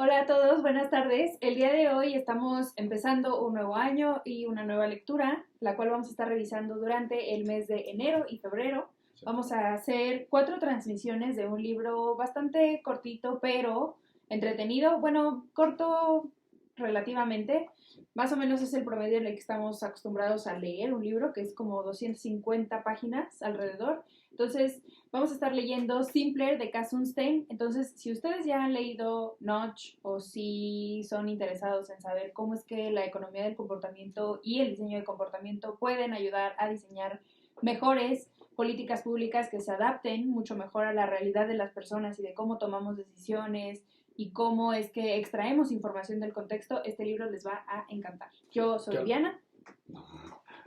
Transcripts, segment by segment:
Hola a todos, buenas tardes. El día de hoy estamos empezando un nuevo año y una nueva lectura, la cual vamos a estar revisando durante el mes de enero y febrero. Sí. Vamos a hacer 4 transmisiones de un libro bastante cortito, pero entretenido. Bueno, corto relativamente. Más o menos es el promedio en el que estamos acostumbrados a leer un libro, que es como 250 páginas alrededor. Entonces, vamos a estar leyendo Simpler de Cass Sunstein. Entonces, si ustedes ya han leído Notch o si son interesados en saber cómo es que la economía del comportamiento y el diseño del comportamiento pueden ayudar a diseñar mejores políticas públicas que se adapten mucho mejor a la realidad de las personas y de cómo tomamos decisiones y cómo es que extraemos información del contexto, este libro les va a encantar. Yo soy ¿Qué? Diana.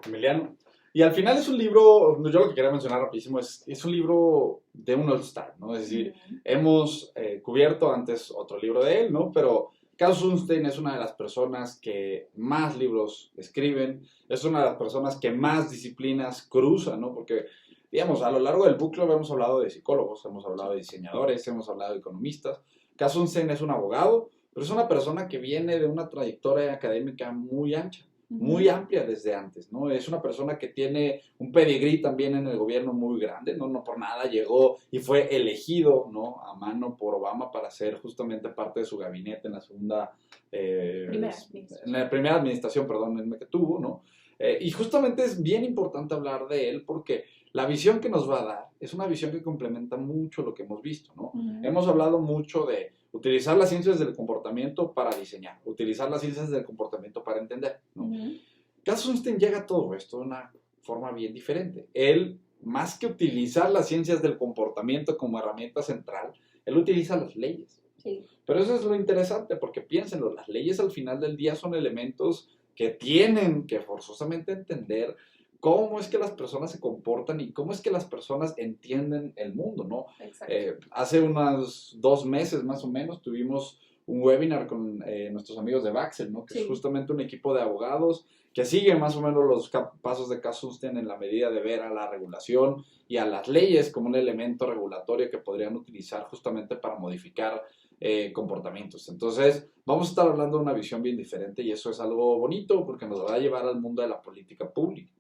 Emiliano. Y al final es un libro, yo lo que quería mencionar rapidísimo es un libro de un all-star, ¿no? Es decir, hemos cubierto antes otro libro de él, ¿no? Pero Cass Sunstein es una de las personas que más libros escriben, es una de las personas que más disciplinas cruza, ¿no? Porque, digamos, a lo largo del book club hemos hablado de psicólogos, hemos hablado de diseñadores, hemos hablado de economistas. Cass Sunstein es un abogado, pero es una persona que viene de una trayectoria académica muy ancha, muy amplia desde antes, ¿no? Es una persona que tiene un pedigrí también en el gobierno muy grande, ¿no? No por nada llegó y fue elegido, ¿no? A mano por Obama para ser justamente parte de su gabinete en la segunda, en la primera administración, perdón, que tuvo, ¿no? Y justamente es bien importante hablar de él porque la visión que nos va a dar es una visión que complementa mucho lo que hemos visto, ¿no? Hemos hablado mucho de utilizar las ciencias del comportamiento para diseñar, utilizar las ciencias del comportamiento para entender, ¿no? Cass Sunstein llega a todo esto de una forma bien diferente. Él, más que utilizar las ciencias del comportamiento como herramienta central, él utiliza las leyes. Sí. Pero eso es lo interesante, porque piénsenlo, las leyes al final del día son elementos que tienen que forzosamente entender cómo es que las personas se comportan y cómo es que las personas entienden el mundo, ¿no? Exacto. Hace unos 2 meses más o menos tuvimos un webinar con nuestros amigos de Baxel, ¿no? Que es Sí. justamente un equipo de abogados que sigue más o menos los pasos de Cass Sunstein en la medida de ver a la regulación y a las leyes como un elemento regulatorio que podrían utilizar justamente para modificar comportamientos. Entonces, vamos a estar hablando de una visión bien diferente y eso es algo bonito porque nos va a llevar al mundo de la política pública.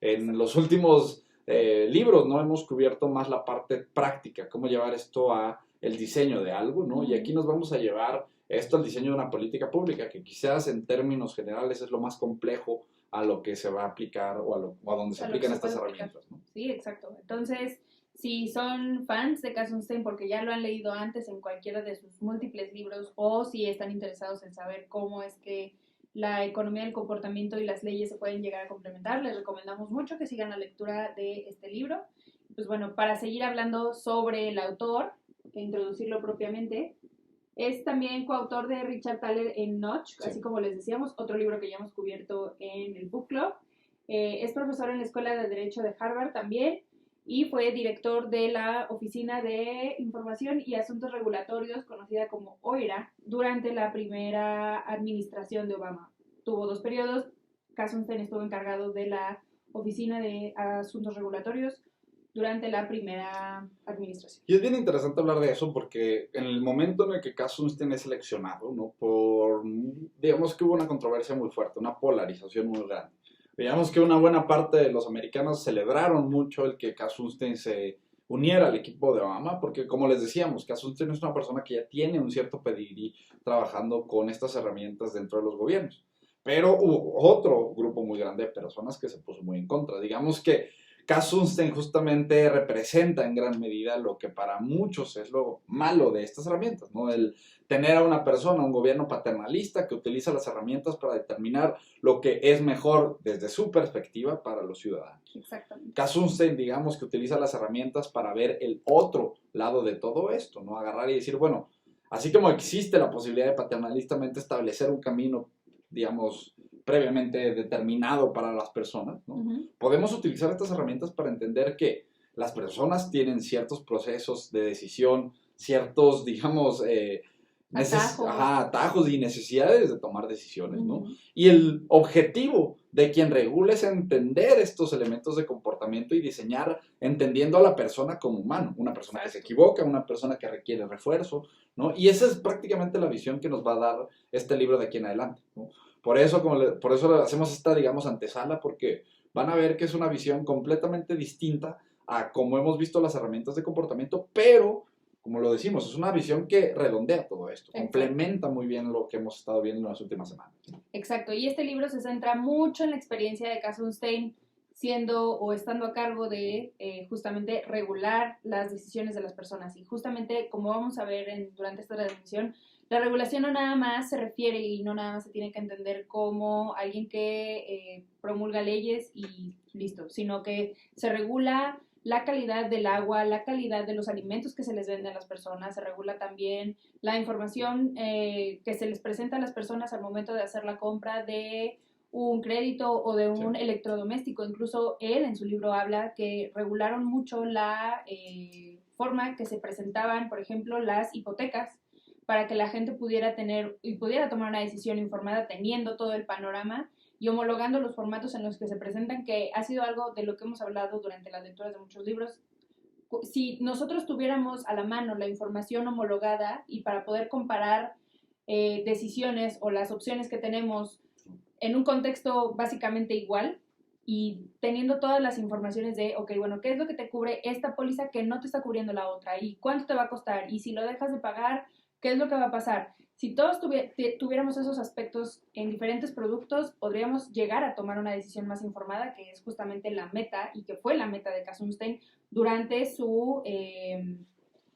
En los últimos libros, ¿no? Hemos cubierto más la parte práctica, cómo llevar esto a el diseño de algo, ¿no? Y aquí nos vamos a llevar esto al diseño de una política pública, que quizás en términos generales es lo más complejo a lo que se va a aplicar o a donde se aplican estas herramientas, ¿no? Sí, exacto. Entonces, si son fans de Cass Sunstein porque ya lo han leído antes en cualquiera de sus múltiples libros o si están interesados en saber cómo es que la economía del comportamiento y las leyes se pueden llegar a complementar, les recomendamos mucho que sigan la lectura de este libro. Pues bueno, para seguir hablando sobre el autor e introducirlo propiamente, es también coautor de Richard Thaler en Notch, Sí. así como les decíamos, otro libro que ya hemos cubierto en el Book Club. Es profesor en la Escuela de Derecho de Harvard también y fue director de la Oficina de Información y Asuntos Regulatorios, conocida como OIRA, durante la primera administración de Obama. Tuvo 2 periodos. Cass Sunstein estuvo encargado de la Oficina de Asuntos Regulatorios durante la primera administración. Y es bien interesante hablar de eso porque en el momento en el que Cass Sunstein es seleccionado, ¿no? Digamos que hubo una controversia muy fuerte, una polarización muy grande. Digamos que una buena parte de los americanos celebraron mucho el que Cass Sunstein se uniera al equipo de Obama, porque como les decíamos, Cass Sunstein es una persona que ya tiene un cierto pedigrí trabajando con estas herramientas dentro de los gobiernos. Pero hubo otro grupo muy grande de personas que se puso muy en contra. Digamos que Cass Sunstein justamente representa en gran medida lo que para muchos es lo malo de estas herramientas, ¿no? El tener a una persona, un gobierno paternalista que utiliza las herramientas para determinar lo que es mejor desde su perspectiva para los ciudadanos. Exactamente. Cass Sunstein, digamos que utiliza las herramientas para ver el otro lado de todo esto, ¿no? Agarrar y decir, bueno, así como existe la posibilidad de paternalistamente establecer un camino, digamos, previamente determinado para las personas, ¿no? Podemos utilizar estas herramientas para entender que las personas tienen ciertos procesos de decisión, ciertos, digamos, atajos y necesidades de tomar decisiones, ¿no? Ujú. Y el objetivo de quien regula es entender estos elementos de comportamiento y diseñar entendiendo a la persona como humano, una persona que se equivoca, una persona que requiere refuerzo, ¿no? Y esa es prácticamente la visión que nos va a dar este libro de aquí en adelante, ¿no? Por eso, por eso hacemos esta, digamos, antesala, porque van a ver que es una visión completamente distinta a cómo hemos visto las herramientas de comportamiento, pero como lo decimos, es una visión que redondea todo esto, complementa muy bien lo que hemos estado viendo en las últimas semanas. Exacto, y este libro se centra mucho en la experiencia de Kassenstein siendo o estando a cargo de justamente regular las decisiones de las personas. Y justamente, como vamos a ver durante esta transmisión, la regulación no nada más se refiere y no nada más se tiene que entender como alguien que promulga leyes y listo, sino que se regula la calidad del agua, la calidad de los alimentos que se les venden a las personas, se regula también la información que se les presenta a las personas al momento de hacer la compra de un crédito o de un electrodoméstico. Incluso él en su libro habla que regularon mucho la forma que se presentaban, por ejemplo, las hipotecas para que la gente pudiera tener y pudiera tomar una decisión informada teniendo todo el panorama y homologando los formatos en los que se presentan, que ha sido algo de lo que hemos hablado durante las lecturas de muchos libros. Si nosotros tuviéramos a la mano la información homologada y para poder comparar decisiones o las opciones que tenemos en un contexto básicamente igual y teniendo todas las informaciones de, ok, bueno, ¿qué es lo que te cubre esta póliza que no te está cubriendo la otra? ¿Y cuánto te va a costar? Y si lo dejas de pagar, ¿qué es lo que va a pasar? Si todos tuviéramos esos aspectos en diferentes productos, podríamos llegar a tomar una decisión más informada, que es justamente la meta y que fue la meta de Kassenstein durante su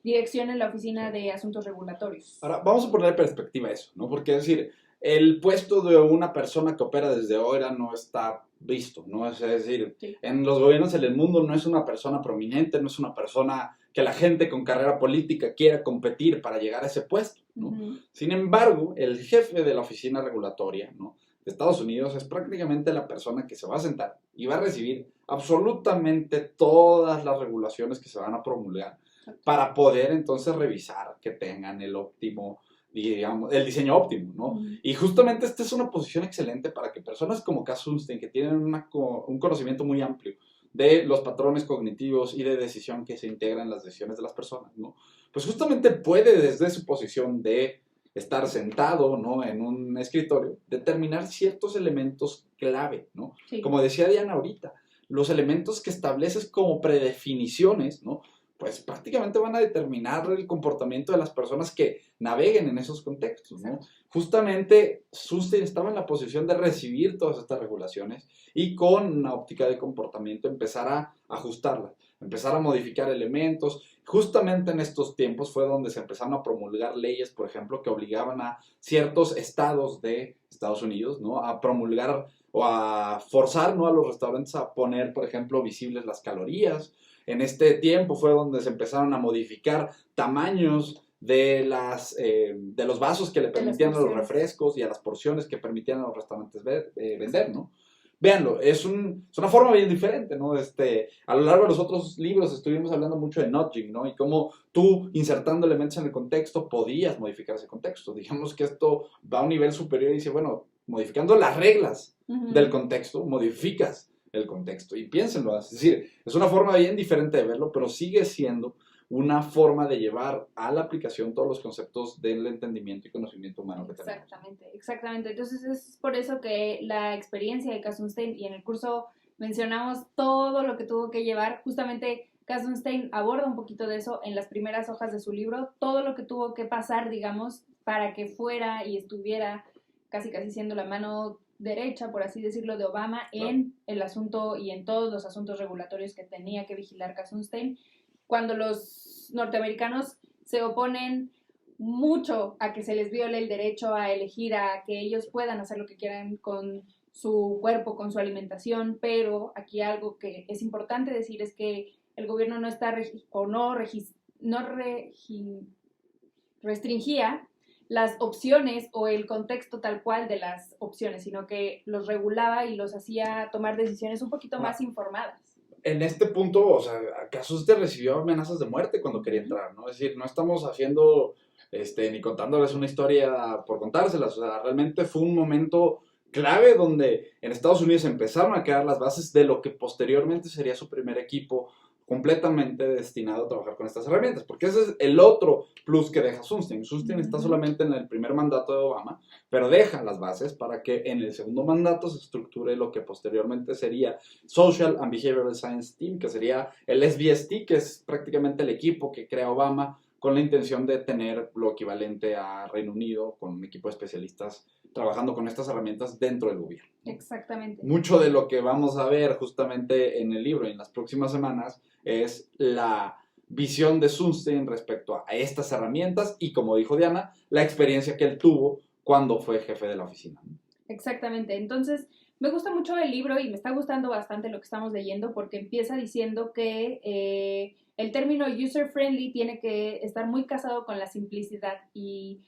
dirección en la Oficina de Asuntos Regulatorios. Ahora, vamos a poner en perspectiva eso, ¿no? Porque es decir, el puesto de una persona que opera desde ahora no está visto, ¿no? Es decir, en los gobiernos en el mundo no es una persona prominente, no es una persona que la gente con carrera política quiera competir para llegar a ese puesto, ¿no? Uh-huh. Sin embargo, el jefe de la oficina regulatoria, ¿no?, de Estados Unidos es prácticamente la persona que se va a sentar y va a recibir absolutamente todas las regulaciones que se van a promulgar para poder entonces revisar que tengan el óptimo, digamos, el diseño óptimo, ¿no? Uh-huh. Y justamente esta es una posición excelente para que personas como Kassenstein, que tienen un conocimiento muy amplio de los patrones cognitivos y de decisión que se integran en las decisiones de las personas, ¿no?, pues justamente puede desde su posición de estar sentado, ¿no?, en un escritorio, determinar ciertos elementos clave, ¿no? Sí. Como decía Diana ahorita, los elementos que estableces como predefiniciones, ¿no?, pues prácticamente van a determinar el comportamiento de las personas que naveguen en esos contextos, ¿no? Justamente Kassenstein estaba en la posición de recibir todas estas regulaciones y con una óptica de comportamiento empezar a ajustarlas, empezar a modificar elementos. Justamente en estos tiempos fue donde se empezaron a promulgar leyes, por ejemplo, que obligaban a ciertos estados de Estados Unidos, ¿no?, a promulgar o a forzar, ¿no?, a los restaurantes a poner, por ejemplo, visibles las calorías. En este tiempo fue donde se empezaron a modificar tamaños de los vasos que le permitían a los refrescos y a las porciones que permitían a los restaurantes vender, ¿no? Véanlo, es una forma bien diferente, ¿no? A lo largo de los otros libros estuvimos hablando mucho de nudging, ¿no? Y cómo tú, insertando elementos en el contexto, podías modificar ese contexto. Digamos que esto va a un nivel superior y dice, bueno, modificando las reglas del contexto, modificas el contexto. Y piénsenlo, es decir, es una forma bien diferente de verlo, pero sigue siendo una forma de llevar a la aplicación todos los conceptos del entendimiento y conocimiento humano que tenemos. Exactamente. Entonces es por eso que la experiencia de Kassenstein, y en el curso mencionamos todo lo que tuvo que llevar, justamente Kassenstein aborda un poquito de eso en las primeras hojas de su libro, todo lo que tuvo que pasar, digamos, para que fuera y estuviera casi siendo la mano derecha, por así decirlo, de Obama en el asunto y en todos los asuntos regulatorios que tenía que vigilar Kassenstein. Cuando los norteamericanos se oponen mucho a que se les viole el derecho a elegir, a que ellos puedan hacer lo que quieran con su cuerpo, con su alimentación, pero aquí algo que es importante decir es que el gobierno no está restringía las opciones o el contexto tal cual de las opciones, sino que los regulaba y los hacía tomar decisiones un poquito más informadas. En este punto, o sea, Kassenstein recibió amenazas de muerte cuando quería entrar, ¿no? Es decir, no estamos haciendo ni contándoles una historia por contárselas. O sea, realmente fue un momento clave donde en Estados Unidos empezaron a crear las bases de lo que posteriormente sería su primer equipo completamente destinado a trabajar con estas herramientas, porque ese es el otro plus que deja Sunstein. Sunstein está solamente en el primer mandato de Obama, pero deja las bases para que en el segundo mandato se estructure lo que posteriormente sería Social and Behavioral Science Team, que sería el SBST, que es prácticamente el equipo que crea Obama con la intención de tener lo equivalente a Reino Unido, con un equipo de especialistas trabajando con estas herramientas dentro del gobierno. Exactamente. Mucho de lo que vamos a ver justamente en el libro y en las próximas semanas es la visión de Sunstein respecto a estas herramientas y, como dijo Diana, la experiencia que él tuvo cuando fue jefe de la oficina. Exactamente. Entonces, me gusta mucho el libro y me está gustando bastante lo que estamos leyendo porque empieza diciendo que el término user-friendly tiene que estar muy casado con la simplicidad y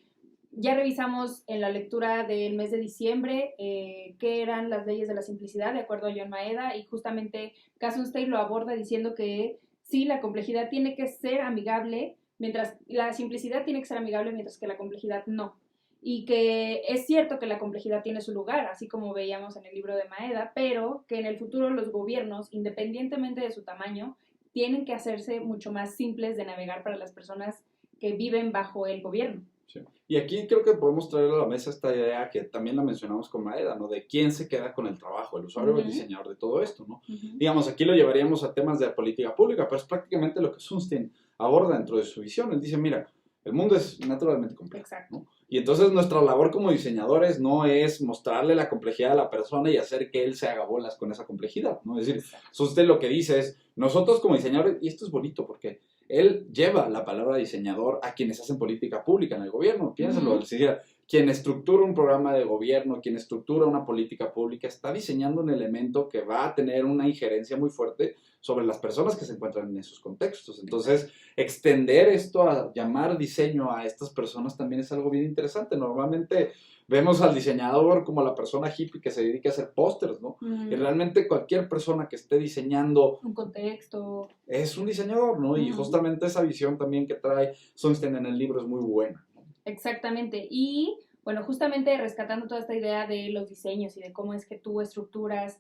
ya revisamos en la lectura del mes de diciembre qué eran las leyes de la simplicidad de acuerdo a John Maeda y justamente Kassenstein lo aborda diciendo que sí, la complejidad tiene que ser amigable, mientras la simplicidad tiene que ser amigable mientras que la complejidad no. Y que es cierto que la complejidad tiene su lugar, así como veíamos en el libro de Maeda, pero que en el futuro los gobiernos, independientemente de su tamaño, tienen que hacerse mucho más simples de navegar para las personas que viven bajo el gobierno. Sí. Y aquí creo que podemos traer a la mesa esta idea que también la mencionamos con Maeda, ¿no? De quién se queda con el trabajo, el usuario o el diseñador de todo esto, ¿no? Digamos, aquí lo llevaríamos a temas de política pública, pero es prácticamente lo que Sunstein aborda dentro de su visión. Él dice, mira, el mundo es naturalmente complejo, ¿no? Y entonces nuestra labor como diseñadores no es mostrarle la complejidad a la persona y hacer que él se haga bolas con esa complejidad, ¿no? Es decir, Sunstein lo que dice es, nosotros como diseñadores, y esto es bonito porque él lleva la palabra diseñador a quienes hacen política pública en el gobierno. Piénsalo, es decir, quien estructura un programa de gobierno, quien estructura una política pública, está diseñando un elemento que va a tener una injerencia muy fuerte sobre las personas que se encuentran en esos contextos. Entonces, extender esto a llamar diseño a estas personas también es algo bien interesante. Normalmente vemos al diseñador como la persona hippie que se dedica a hacer pósters, ¿no? Y realmente cualquier persona que esté diseñando un contexto es un diseñador, ¿no? Y justamente esa visión también que trae Sunstein en el libro es muy buena, ¿no? Exactamente. Y bueno, justamente rescatando toda esta idea de los diseños y de cómo es que tú estructuras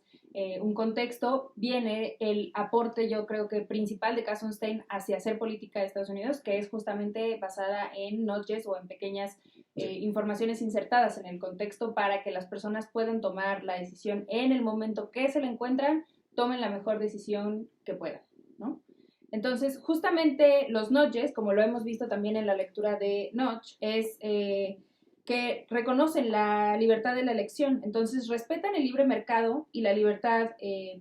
un contexto, viene el aporte, yo creo que principal de Kassenstein hacia hacer política de Estados Unidos, que es justamente basada en nudges o en pequeñas informaciones insertadas en el contexto para que las personas puedan tomar la decisión en el momento que se le encuentran, tomen la mejor decisión que puedan, ¿no? Entonces, justamente los nudges, como lo hemos visto también en la lectura de Nudge, es que reconocen la libertad de la elección, entonces respetan el libre mercado y la libertad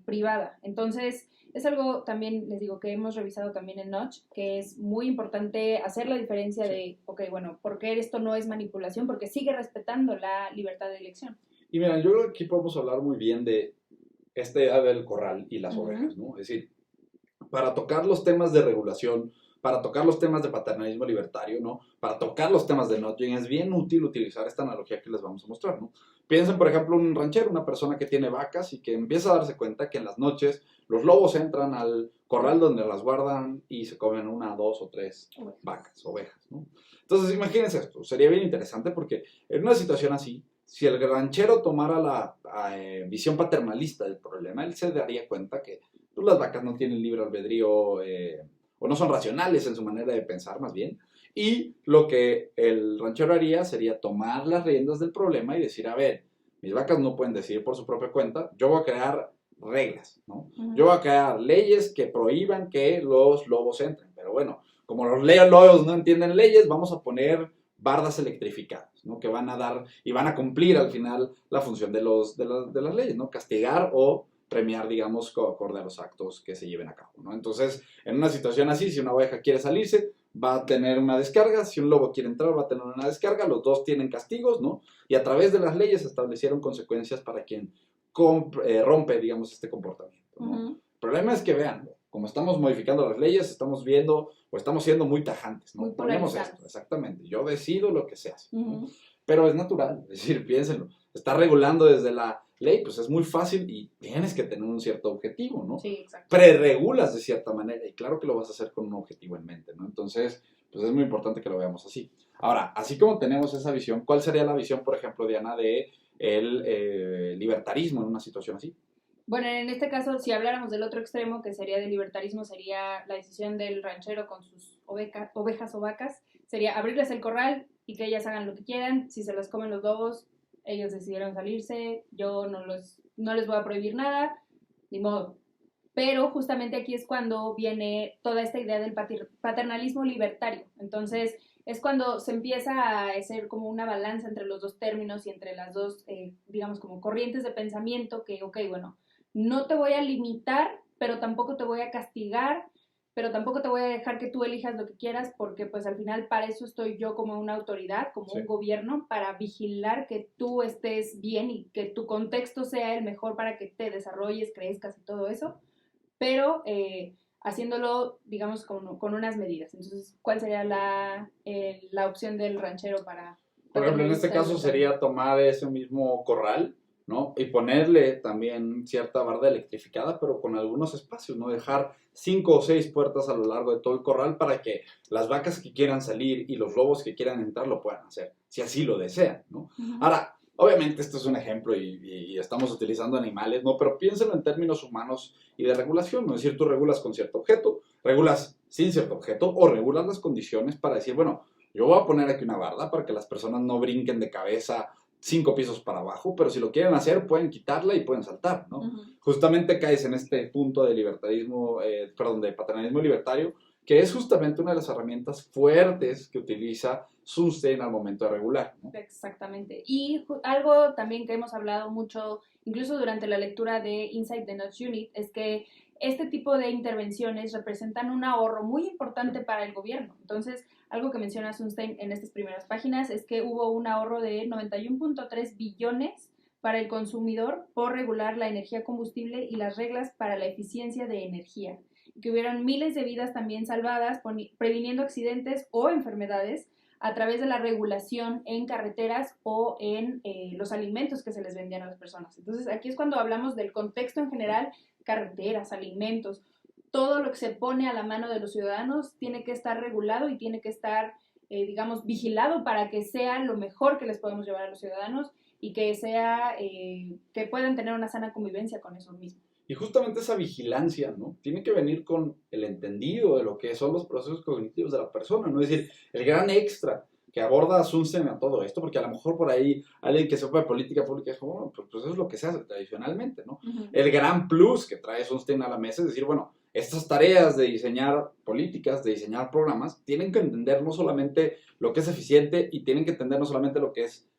privada. Entonces, es algo también, les digo, que hemos revisado también en Nudge, que es muy importante hacer la diferencia de, ok, bueno, ¿por qué esto no es manipulación? Porque sigue respetando la libertad de elección. Y mira, yo creo que aquí podemos hablar muy bien de esta idea del corral y las ovejas, ¿no? Es decir, para tocar los temas de regulación, para tocar los temas de paternalismo libertario, ¿no? Para tocar los temas de nudging, es bien útil utilizar esta analogía que les vamos a mostrar, ¿no? Piensen, por ejemplo, un ranchero, una persona que tiene vacas y que empieza a darse cuenta que en las noches los lobos entran al corral donde las guardan y se comen una, dos o tres vacas, ovejas, ¿no? Entonces, imagínense esto, sería bien interesante porque en una situación así, si el ranchero tomara la visión paternalista del problema, él se daría cuenta que pues, las vacas no tienen libre albedrío o no son racionales en su manera de pensar más bien. Y lo que el ranchero haría sería tomar las riendas del problema y decir, a ver, mis vacas no pueden decidir por su propia cuenta, yo voy a crear reglas, ¿no? Yo voy a crear leyes que prohíban que los lobos entren. Pero bueno, como los lobos no entienden leyes, vamos a poner bardas electrificadas, ¿no? Que van a dar y van a cumplir al final la función de las leyes, ¿no? Castigar o premiar, digamos, acorde a los actos que se lleven a cabo, ¿no? Entonces, en una situación así, si una oveja quiere salirse, va a tener una descarga, si un lobo quiere entrar, va a tener una descarga, los dos tienen castigos, ¿no? Y a través de las leyes se establecieron consecuencias para quien rompe, digamos, este comportamiento, ¿no? El problema es que, vean, como estamos modificando las leyes, estamos viendo o estamos siendo muy tajantes, ¿no? Muy ponemos esto, exactamente, yo decido lo que se hace, ¿no? Pero es natural, es decir, piénsenlo, está regulando desde la ley, pues es muy fácil y tienes que tener un cierto objetivo, ¿no? Sí, exacto. Preregulas de cierta manera y claro que lo vas a hacer con un objetivo en mente, ¿no? Entonces, pues es muy importante que lo veamos así. Ahora, así como tenemos esa visión, ¿cuál sería la visión, por ejemplo, Diana, de el libertarismo en una situación así? Bueno, en este caso, si habláramos del otro extremo, que sería del libertarismo, sería la decisión del ranchero con sus ovejas o vacas, sería abrirles el corral y que ellas hagan lo que quieran. Si se las comen los lobos, ellos decidieron salirse, yo no les voy a prohibir nada, ni modo. Pero justamente aquí es cuando viene toda esta idea del paternalismo libertario. Entonces, es cuando se empieza a hacer como una balanza entre los dos términos y entre las dos, digamos, como corrientes de pensamiento que, ok, bueno, no te voy a limitar, pero tampoco te voy a castigar, pero tampoco te voy a dejar que tú elijas lo que quieras, porque pues al final para eso estoy yo como una autoridad, como Sí. un gobierno, para vigilar que tú estés bien y que tu contexto sea el mejor para que te desarrolles, crezcas y todo eso, pero haciéndolo, digamos, con unas medidas. Entonces, ¿cuál sería la opción del ranchero para Por ejemplo, en este paternalista caso libertario? sería tomar ese mismo corral, ¿no? Y ponerle también cierta barda electrificada, pero con algunos espacios, ¿no? Dejar 5 o 6 puertas a lo largo de todo el corral para que las vacas que quieran salir y los lobos que quieran entrar lo puedan hacer, si así lo desean, ¿no? Uh-huh. Ahora, obviamente esto es un ejemplo y estamos utilizando animales, ¿no? Pero piénsenlo en términos humanos y de regulación, ¿no? Es decir, tú regulas con cierto objeto, regulas sin cierto objeto o regulas las condiciones para decir, bueno, yo voy a poner aquí una barda para que las personas no brinquen de cabeza 5 pisos para abajo, pero si lo quieren hacer, pueden quitarla y pueden saltar, ¿no? Uh-huh. Justamente caes en este punto de libertarismo, de paternalismo libertario, que es justamente una de las herramientas fuertes que utiliza Sunstein al momento de regular, ¿no? Exactamente. Y algo también que hemos hablado mucho, incluso durante la lectura de Inside the Notch Unit, es que este tipo de intervenciones representan un ahorro muy importante para el gobierno. Entonces, algo que menciona Sunstein en estas primeras páginas es que hubo un ahorro de 91.3 billones para el consumidor por regular la energía combustible y las reglas para la eficiencia de energía. Que hubieron miles de vidas también salvadas, previniendo accidentes o enfermedades a través de la regulación en carreteras o en los alimentos que se les vendían a las personas. Entonces, aquí es cuando hablamos del contexto en general, carreteras, alimentos, todo lo que se pone a la mano de los ciudadanos tiene que estar regulado y tiene que estar, digamos, vigilado para que sea lo mejor que les podemos llevar a los ciudadanos y que sea, que puedan tener una sana convivencia con eso mismo. Y justamente esa vigilancia, ¿no? Tiene que venir con el entendido de lo que son los procesos cognitivos de la persona, ¿no? Es decir, el gran extra que aborda Sunstein a todo esto, porque a lo mejor por ahí alguien que sepa de política pública dice, bueno, pues eso es lo que se hace tradicionalmente, ¿no? Uh-huh. El gran plus que trae Sunstein a la mesa es decir, bueno, estas tareas de diseñar políticas, de diseñar programas, tienen que entender no solamente lo que es eficiente y tienen que entender no solamente lo que es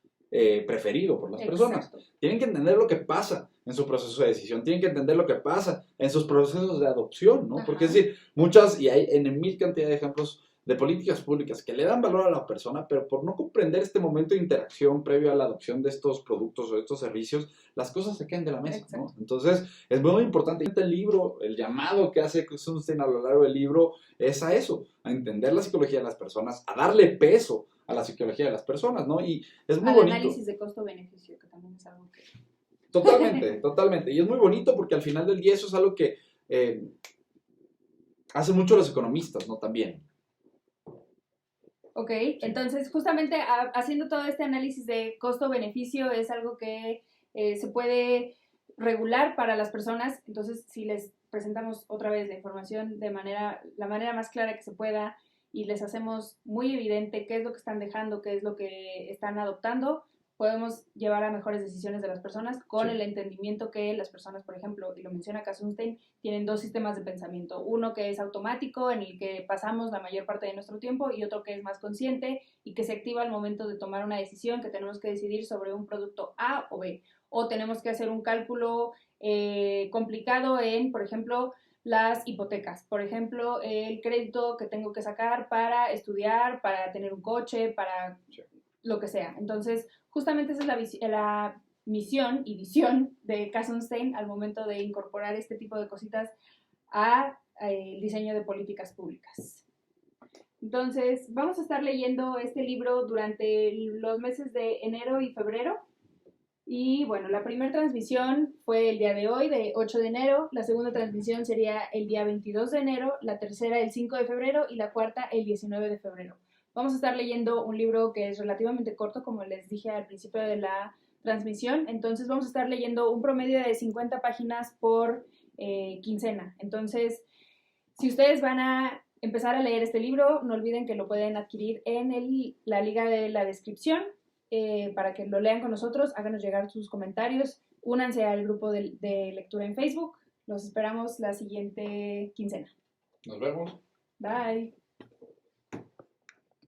preferido por las personas. Exacto. Tienen que entender lo que pasa en su proceso de decisión, tienen que entender lo que pasa en sus procesos de adopción, ¿no? Ajá. Porque es decir, muchas, y hay en mil cantidad de ejemplos de políticas públicas que le dan valor a la persona, pero por no comprender este momento de interacción previo a la adopción de estos productos o de estos servicios, las cosas se caen de la mesa, ¿no? Entonces, es muy importante. El libro, el llamado que hace Sunstein a lo largo del libro es a eso, a entender la psicología de las personas, a darle peso a la psicología de las personas, ¿no? Y es muy bonito. Análisis de costo-beneficio, que también es algo que... Totalmente, totalmente. Y es muy bonito porque al final del día eso es algo que hacen mucho los economistas, ¿no? También. Ok, entonces justamente haciendo todo este análisis de costo-beneficio es algo que se puede regular para las personas. Entonces, si les presentamos otra vez la información de la manera más clara que se pueda y les hacemos muy evidente qué es lo que están dejando, qué es lo que están adoptando, podemos llevar a mejores decisiones de las personas con el entendimiento que las personas, por ejemplo, y lo menciona Sunstein, tienen dos sistemas de pensamiento. Uno que es automático, en el que pasamos la mayor parte de nuestro tiempo, y otro que es más consciente y que se activa al momento de tomar una decisión, que tenemos que decidir sobre un producto A o B. O tenemos que hacer un cálculo complicado en, por ejemplo, las hipotecas. Por ejemplo, el crédito que tengo que sacar para estudiar, para tener un coche, para lo que sea. Entonces, justamente esa es la misión y visión de Sunstein al momento de incorporar este tipo de cositas a el diseño de políticas públicas. Entonces, vamos a estar leyendo este libro durante los meses de enero y febrero. Y bueno, la primera transmisión fue el día de hoy, de 8 de enero. La segunda transmisión sería el día 22 de enero. La tercera el 5 de febrero y la cuarta el 19 de febrero. Vamos a estar leyendo un libro que es relativamente corto, como les dije al principio de la transmisión. Entonces vamos a estar leyendo un promedio de 50 páginas por quincena. Entonces, si ustedes van a empezar a leer este libro, no olviden que lo pueden adquirir en la liga de la descripción para que lo lean con nosotros, háganos llegar sus comentarios, únanse al grupo de lectura en Facebook. Los esperamos la siguiente quincena. Nos vemos. Bye.